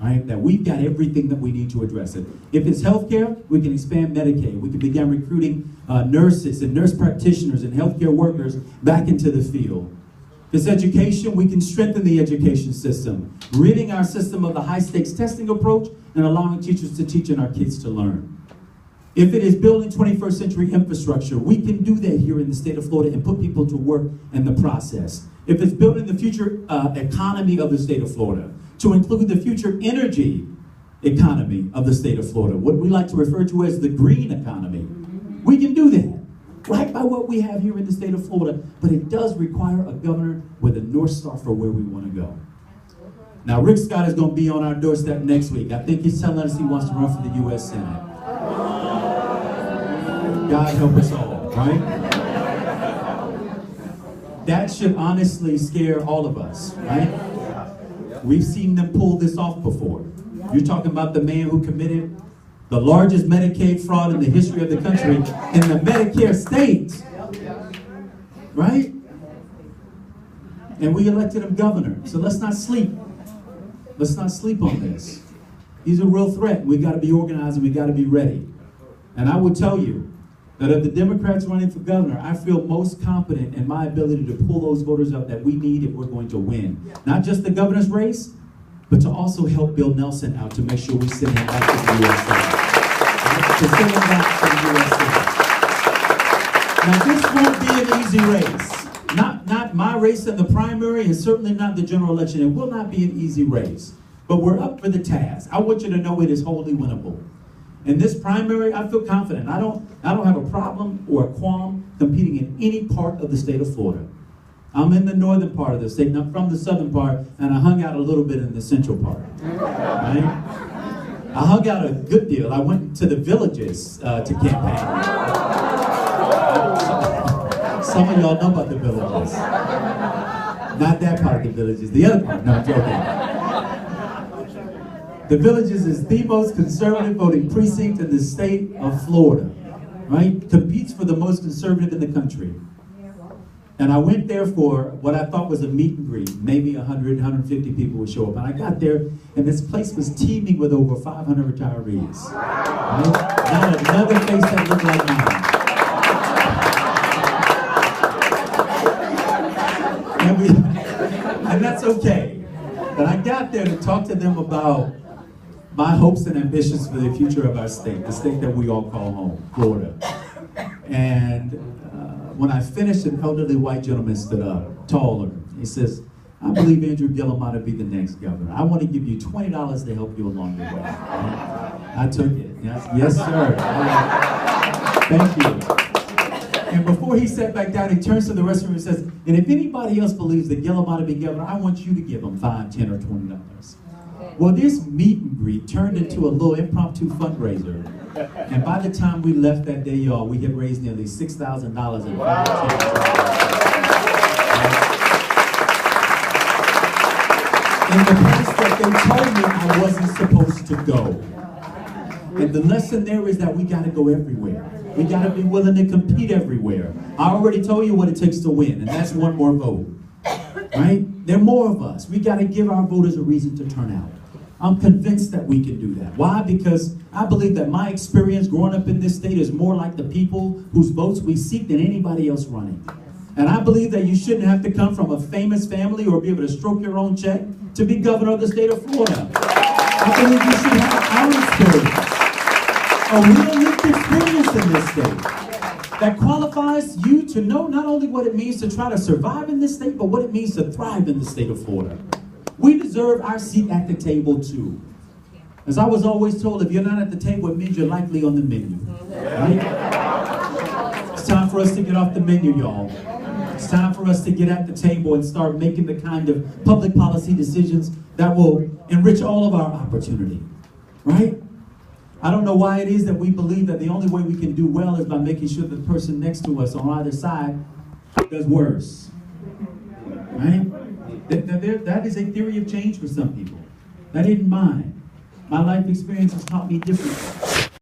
right? That we've got everything that we need to address it. If it's healthcare, we can expand Medicaid. We can begin recruiting nurses and nurse practitioners and healthcare workers back into the field. If it's education, we can strengthen the education system, ridding our system of the high-stakes testing approach and allowing teachers to teach and our kids to learn. If it is building 21st century infrastructure, we can do that here in the state of Florida and put people to work in the process. If it's building the future economy of the state of Florida, to include the future energy economy of the state of Florida, what we like to refer to as the green economy, we can do that right by what we have here in the state of Florida, but it does require a governor with a North Star for where we want to go. Now, Rick Scott is going to be on our doorstep next week. I think he's telling us he wants to run for the U.S. Senate. God help us all, right? That should honestly scare all of us, right? We've seen them pull this off before. You're talking about the man who committed the largest Medicaid fraud in the history of the country in the Medicare state, right? And we elected him governor. So let's not sleep. Let's not sleep on this. He's a real threat. We got to be organized and we got to be ready. And I will tell you that of the Democrats running for governor, I feel most confident in my ability to pull those voters up that we need if we're going to win. Not just the governor's race, but to also help Bill Nelson out to make sure we send him back to the U.S. Senate. To send him back to the U.S. Senate. Now, this won't be an easy race. Not my race in the primary, and certainly not the general election. It will not be an easy race. But we're up for the task. I want you to know it is wholly winnable. In this primary, I feel confident. I don't have a problem or a qualm competing in any part of the state of Florida. I'm in the northern part of the state, and I'm from the southern part, and I hung out a little bit in the central part. Right? I hung out a good deal. I went to the villages to campaign. Some of y'all know about the villages. Not that part of the villages, the other part. No, I'm joking. The Villages is the most conservative voting precinct in the state of Florida, right? Competes for the most conservative in the country. And I went there for what I thought was a meet and greet. Maybe 100, 150 people would show up. And I got there, and this place was teeming with over 500 retirees. Right? Not another face that looked like mine. And that's okay. But I got there to talk to them about my hopes and ambitions for the future of our state, the state that we all call home, Florida. And when I finished, an elderly white gentleman stood up, taller. He says, I believe Andrew Gillum ought to be the next governor. I want to give you $20 to help you along the way. I took it. Yes, sir. Thank you. And before he sat back down, he turns to the rest of them and says, and if anybody else believes that Gillum ought to be governor, I want you to give them $5, $10, or $20. Well, this meet and greet turned into a little impromptu fundraiser. And by the time we left that day, y'all, we had raised nearly $6,000 in volunteers. In the place that they told me I wasn't supposed to go. And the lesson there is that we got to go everywhere. We got to be willing to compete everywhere. I already told you what it takes to win, and that's one more vote. Right? There are more of us. We got to give our voters a reason to turn out. I'm convinced that we can do that. Why? Because I believe that my experience growing up in this state is more like the people whose votes we seek than anybody else running. And I believe that you shouldn't have to come from a famous family or be able to stroke your own check to be governor of the state of Florida. I believe you should have our experience, a real lived experience in this state that qualifies you to know not only what it means to try to survive in this state, but what it means to thrive in the state of Florida. We deserve our seat at the table too. As I was always told, if you're not at the table, it means you're likely on the menu. Right? It's time for us to get off the menu, y'all. It's time for us to get at the table and start making the kind of public policy decisions that will enrich all of our opportunity. Right? I don't know why it is that we believe that the only way we can do well is by making sure that the person next to us on either side does worse. Right? That is a theory of change for some people. That isn't mine. My life experience has taught me differently.